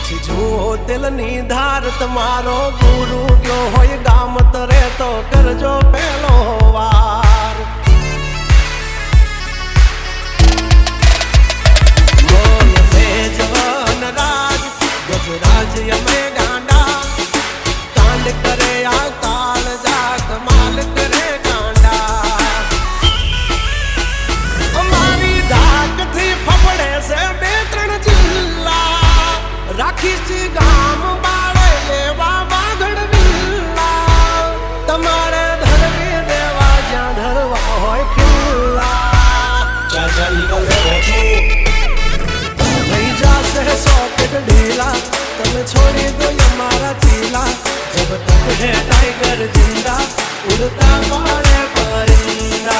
પછી જુઓ દિલની ધાર તમારો ગુરુ ગયો હોય ગામ તરે તો કરજો પેલો વાર બોલ મેજવાન રાજ ગજરાજ અમે ગાંડા કાંડ કરે આ કાળ જા કમાલ કરે ગાંડા અમારી ધાકથી ફફડે છે બે ત્રણ જિલ્લા રાખીશ ગામ બાળે લેવા બાગડ વિલ્લા તમારે ધરવી દેવા જ્યાં ધરવા હોય ખિલ્લા ચાચા નીકળે થઈ જશે સોકેટ ઢીલા તમે છોડી દો અમારા ચીલા જબ તક હે टाइगर जिंदा उड़ता मारे परिंदा